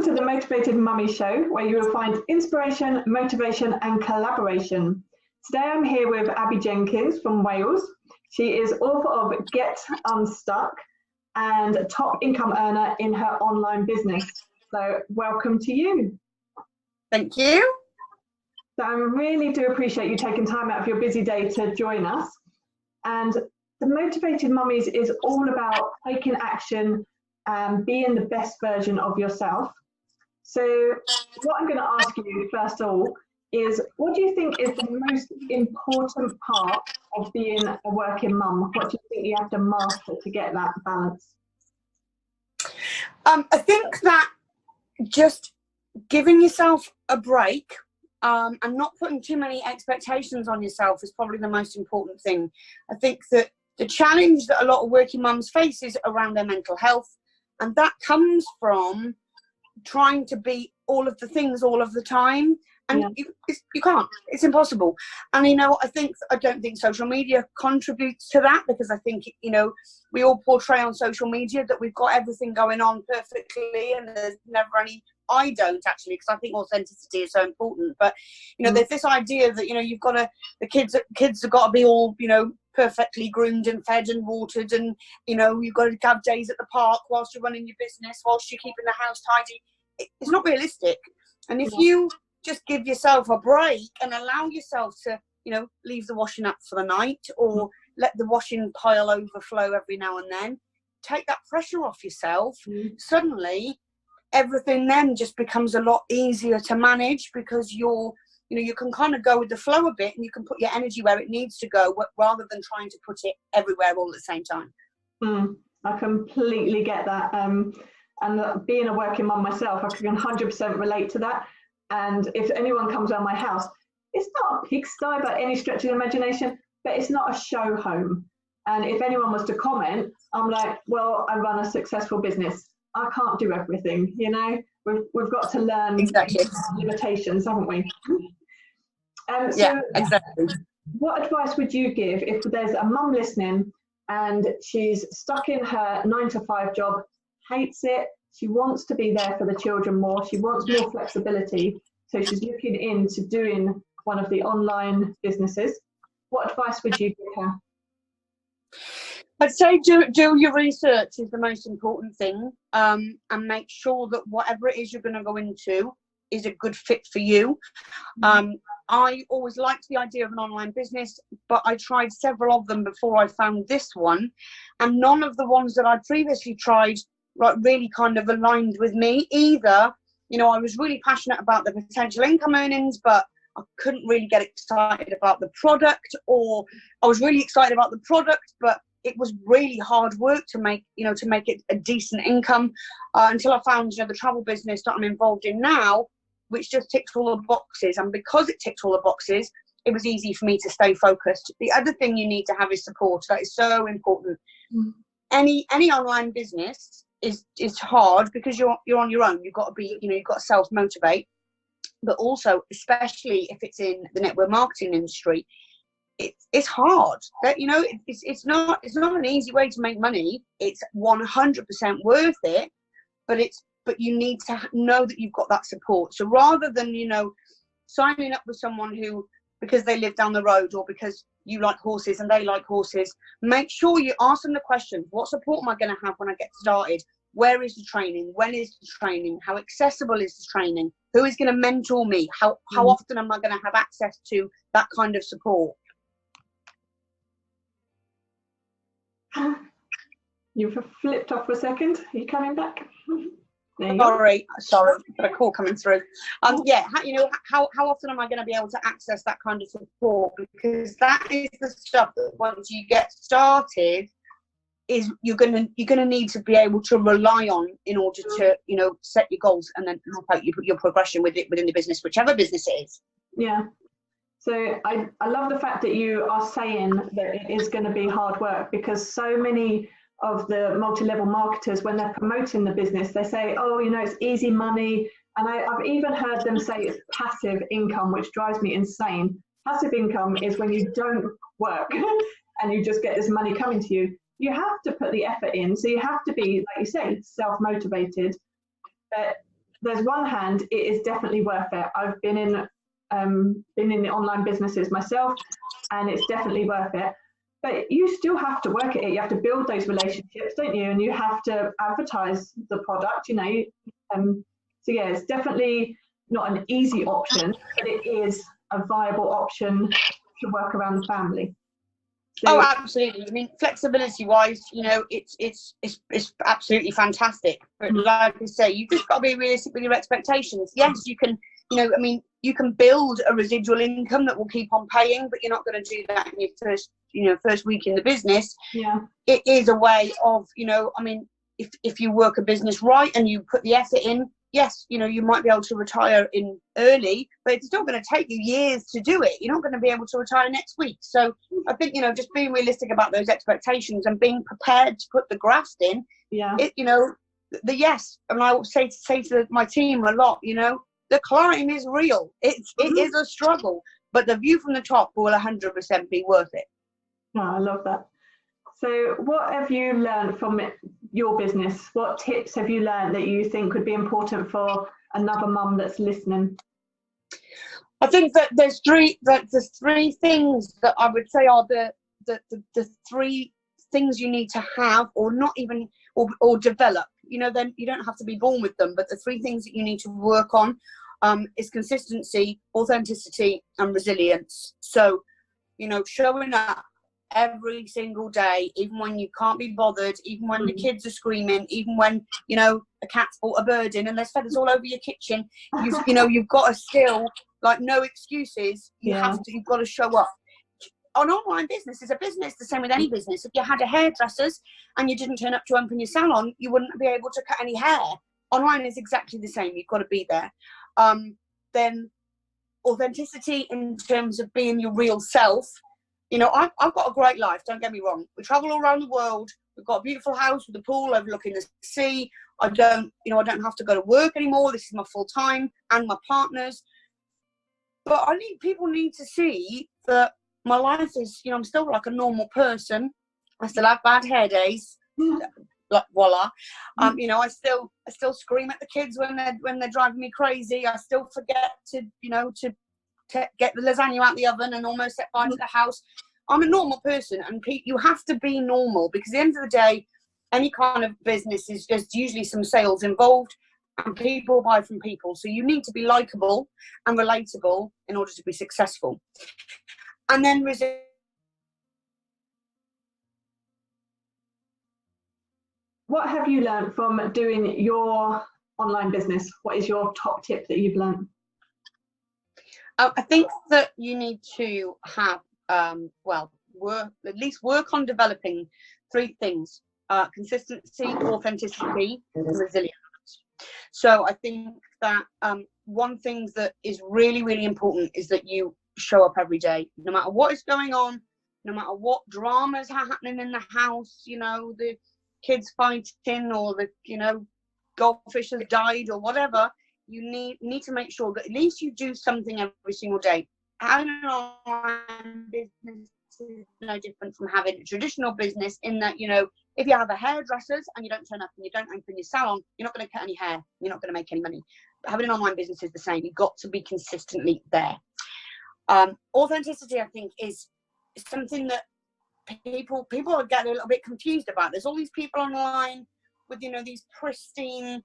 Welcome to the Motivated Mummy Show, where you will find inspiration, motivation and collaboration. Today I'm here with Abby Jenkins from Wales. She is author of Get Unstuck and a top income earner in her online business. So welcome to you. Thank you. So I really do appreciate you taking time out of your busy day to join us. And the Motivated Mummies is all about taking action and being the best version of yourself. So what I'm going to ask you first of all is, what do you think is the most important part of being a working mum? What do you think you have to master to get that balance? I think that just giving yourself a break and not putting too many expectations on yourself is probably the most important thing. I think that the challenge that a lot of working mums face is around their mental health, and that comes from trying to be all of the things all of the time. And you can't. It's impossible. And, I don't think social media contributes to that, because I think, we all portray on social media that we've got everything going on perfectly, and there's never any. I don't actually, because I think authenticity is so important. But, there's this idea that, you've got to, the kids have got to be all, perfectly groomed and fed and watered, and, you've got to have days at the park whilst you're running your business, whilst you're keeping the house tidy. It's not realistic. And if you just give yourself a break and allow yourself to, leave the washing up for the night, or let the washing pile overflow every now and then, take that pressure off yourself, suddenly everything then just becomes a lot easier to manage, because you can kind of go with the flow a bit, and you can put your energy where it needs to go, rather than trying to put it everywhere all at the same time. I completely get that. And being a working mum myself, I can 100% relate to that. And if anyone comes around my house, it's not a pigsty by any stretch of the imagination, but it's not a show home. And if anyone was to comment, I'm like, well, I run a successful business. I can't do everything, We've got to learn limitations, haven't we? Exactly. What advice would you give if there's a mum listening and she's stuck in her 9-to-5 job, hates it, she wants to be there for the children more, she wants more flexibility, so she's looking into doing one of the online businesses? What advice would you give her? I'd say do your research is the most important thing, and make sure that whatever it is you're going to go into is a good fit for you. I always liked the idea of an online business, but I tried several of them before I found this one, and none of the ones that I previously tried really kind of aligned with me either. I was really passionate about the potential income earnings, but I couldn't really get excited about the product, or I was really excited about the product, but it was really hard work to make it a decent income, until I found, the travel business that I'm involved in now, which just ticks all the boxes. And because it ticked all the boxes, it was easy for me to stay focused. The other thing you need to have is support. That is so important. Any online business is hard, because you're on your own. You've got to be, you've got to self-motivate. But also, especially if it's in the network marketing industry, it's hard. That it's not an easy way to make money. It's 100% worth it, but you need to know that you've got that support. So rather than signing up with someone who, because they live down the road, or because you like horses and they like horses, make sure you ask them the question: what support am I going to have when I get started? Where is the training? When is the training? How accessible is the training? Who is going to mentor me? How often am I going to have access to that kind of support? You've flipped off for a second. Are you coming back? Sorry, got a call coming through. How often am I going to be able to access that kind of support? Because that is the stuff that once you get started, is you're gonna need to be able to rely on in order to set your goals, and then help you put your progression with it within the business, whichever business it is. Yeah. So I love the fact that you are saying that it is going to be hard work, because so many of the multi-level marketers, when they're promoting the business, they say, oh, it's easy money. And I've even heard them say it's passive income, which drives me insane. Passive income is when you don't work and you just get this money coming to you. You have to put the effort in. So you have to be, like you say, self-motivated. But there's one hand, it is definitely worth it. I've been in the online businesses myself, and it's definitely worth it. But you still have to work at it. You have to build those relationships, don't you? And you have to advertise the product, you know. So yeah, it's definitely not an easy option, but it is a viable option to work around the family. So, oh, absolutely. I mean, flexibility wise, you know, it's absolutely fantastic. But like I say, you just got to be realistic with your expectations. Yes, you can, you know, I mean, you can build a residual income that will keep on paying, but you're not going to do that in your first week in the business. yeah, It is a way of, you know, I mean, if you work a business right and you put the effort in, yes, you know, you might be able to retire in early, but it's still going to take you years to do it. You're not going to be able to retire next week. So I think, you know, just being realistic about those expectations and being prepared to put the graft in, yeah, it, you know, the yes. And I will say to my team a lot, you know, the climb is real. It is a struggle, but the view from the top will 100% be worth it. no, I love that. So what have you learned from your business? What tips have you learned that you think would be important for another mum that's listening? I think that there's three things that I would say are the three things you need to have, or not even, or develop. You know, then you don't have to be born with them, but the three things that you need to work on is consistency, authenticity, and resilience. So, you know, showing up every single day, even when you can't be bothered, even when the kids are screaming, even when, you know, a cat's brought a bird in and there's feathers all over your kitchen, you've got to still, like, no excuses. You've got to show up. An online business is a business, the same with any business. If you had a hairdresser's and you didn't turn up to open your salon, you wouldn't be able to cut any hair. Online is exactly the same. You've got to be there. Then authenticity in terms of being your real self. You know, I've got a great life, don't get me wrong. We travel all around the world. We've got a beautiful house with a pool overlooking the sea. I don't have to go to work anymore. This is my full time and my partner's. But people need to see that my life is, you know, I'm still like a normal person. I still have bad hair days. Like, voila. You know, I still scream at the kids when they're driving me crazy. I still forget to get the lasagna out the oven and almost set fire to the house. I'm a normal person, and you have to be normal, because at the end of the day, any kind of business is just usually some sales involved, and people buy from people. So you need to be likable and relatable in order to be successful. And then what have you learned from doing your online business? What is your top tip that you've learned? I think that you need to have, at least work on developing three things: consistency, authenticity, and resilience. So I think that one thing that is really, really important is that you show up every day, no matter what is going on, no matter what dramas are happening in the house, you know, the kids fighting, or the, you know, goldfish has died or whatever. You need to make sure that at least you do something every single day. Having an online business is no different from having a traditional business, in that, you know, if you have a hairdresser's and you don't turn up and you don't open your salon, you're not going to cut any hair. You're not going to make any money. But having an online business is the same. You've got to be consistently there. Authenticity, I think, is something that people are getting a little bit confused about. There's all these people online with, you know, these pristine,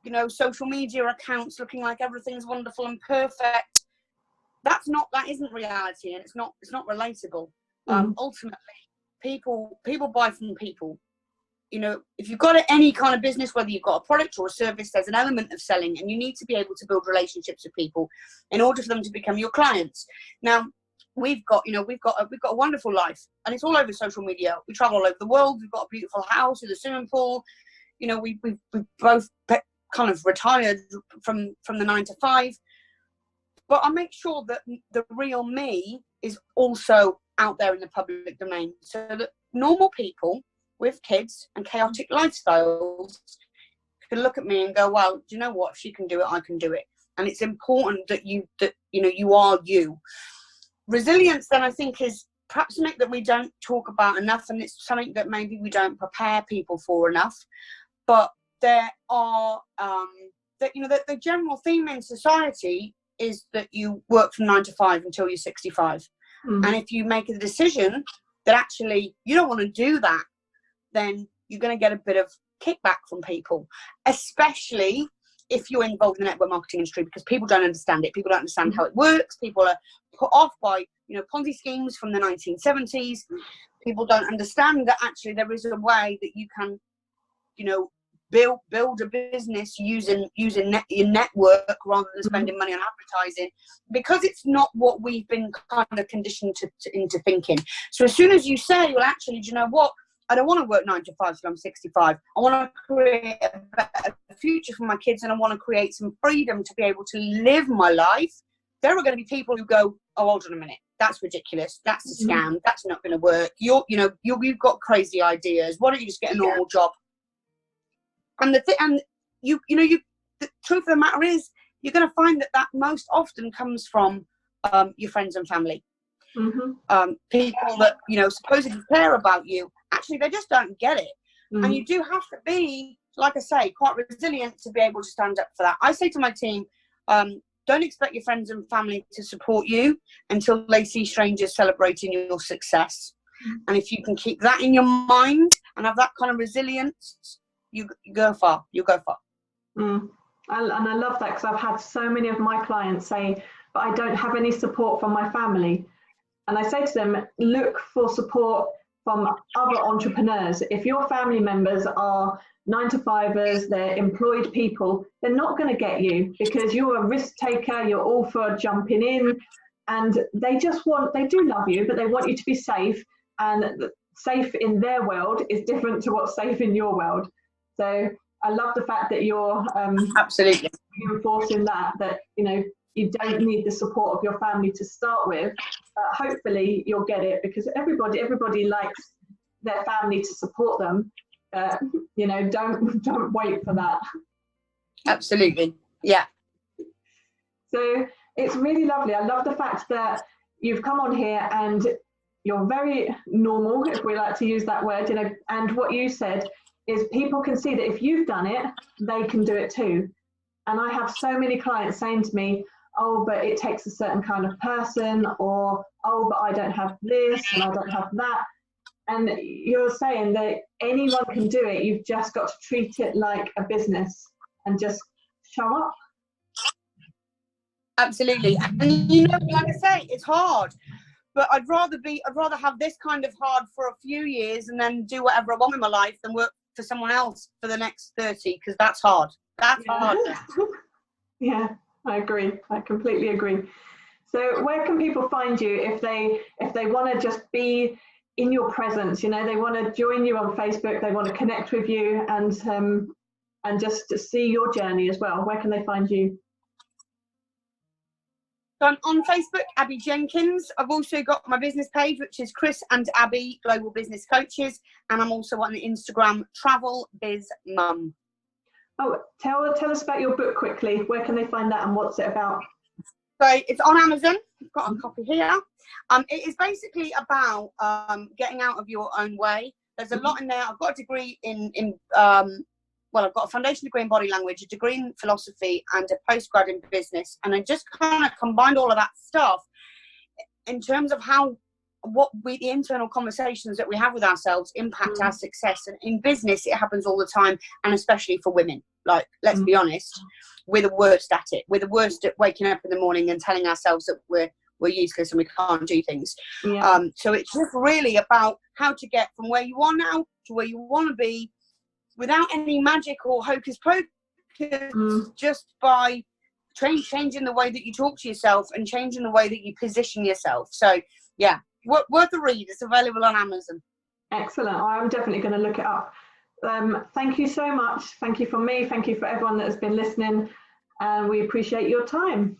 you know, social media accounts looking like everything's wonderful and perfect. That isn't reality, and it's not relatable. Ultimately, people buy from people. You know, if you've got any kind of business, whether you've got a product or a service, there's an element of selling, and you need to be able to build relationships with people in order for them to become your clients. Now, we've got a wonderful life, and it's all over social media. We travel all over the world. We've got a beautiful house with a swimming pool. You know, we've both kind of retired from the 9 to 5. But I make sure that the real me is also out there in the public domain, so that normal people with kids and chaotic lifestyles can look at me and go, well, do you know what? If she can do it, I can do it. And it's important that you are you. Resilience, then, I think, is perhaps something that we don't talk about enough, and it's something that maybe we don't prepare people for enough. But there are that, you know, that the general theme in society is that you work from 9 to 5 until you're 65. And if you make a decision that actually you don't want to do that, then you're going to get a bit of kickback from people, especially if you're involved in the network marketing industry, because people don't understand it. People don't understand how it works. People are put off by, you know, Ponzi schemes from the 1970s. People don't understand that actually there is a way that you can, you know, build a business using your network rather than spending money on advertising, because it's not what we've been kind of conditioned into thinking. So as soon as you say, well, actually, do you know what? I don't want to work 9 to 5 till I'm 65. I want to create a better future for my kids, and I want to create some freedom to be able to live my life. There are going to be people who go, oh, hold on a minute, that's ridiculous, that's a scam, that's not going to work. You've got crazy ideas. Why don't you just get a normal job? And the truth of the matter is, you're going to find that most often comes from your friends and family. People that, you know, supposedly care about you, actually they just don't get it. And you do have to be, like I say, quite resilient to be able to stand up for that. I say to my team, don't expect your friends and family to support you until they see strangers celebrating your success. And if you can keep that in your mind and have that kind of resilience, you go far. You'll go far. And I love that, because I've had so many of my clients say, but I don't have any support from my family. And I say to them, look for support from other entrepreneurs. If your family members are 9 to 5ers, they're employed people, they're not going to get you, because you're a risk taker, you're all for jumping in, and they do love you, but they want you to be safe, and safe in their world is different to what's safe in your world. So I love the fact that you're absolutely reinforcing that, you know, you don't need the support of your family to start with. Hopefully you'll get it, because everybody likes their family to support them. You know, don't wait for that. Absolutely, yeah. So it's really lovely. I love the fact that you've come on here and you're very normal, if we like to use that word, you know, and what you said is people can see that if you've done it, they can do it too. And I have so many clients saying to me, oh, but it takes a certain kind of person, or, oh, but I don't have this and I don't have that. And you're saying that anyone can do it. You've just got to treat it like a business and just show up. Absolutely. And you know, like I say, it's hard, but I'd rather have this kind of hard for a few years and then do whatever I want in my life than work for someone else for the next 30, because that's hard. That's hard. Yeah, I agree. I completely agree. So where can people find you if they want to just be in your presence? You know, they want to join you on Facebook, they want to connect with you, and just to see your journey as well. Where can they find you? So I'm on Facebook, Abby Jenkins. I've also got my business page, which is Chris and Abby Global Business Coaches, and I'm also on Instagram, Travel Biz Mum. Oh, tell us about your book quickly. Where can they find that, and what's it about? So it's on Amazon. I've got a copy here. It is basically about getting out of your own way. There's a lot in there. I've got a degree I've got a foundation degree in body language, a degree in philosophy, and a postgrad in business. And I just kind of combined all of that stuff in terms of the internal conversations that we have with ourselves impact our success. And in business, it happens all the time, and especially for women. Like, let's be honest, we're the worst at it. We're the worst at waking up in the morning and telling ourselves that we're useless and we can't do things. Yeah. So it's just really about how to get from where you are now to where you want to be, without any magic or hocus pocus, just by changing the way that you talk to yourself and changing the way that you position yourself. So, yeah, worth a read. It's available on Amazon. Excellent. I'm definitely going to look it up. Thank you so much. Thank you for me. Thank you for everyone that has been listening. And we appreciate your time.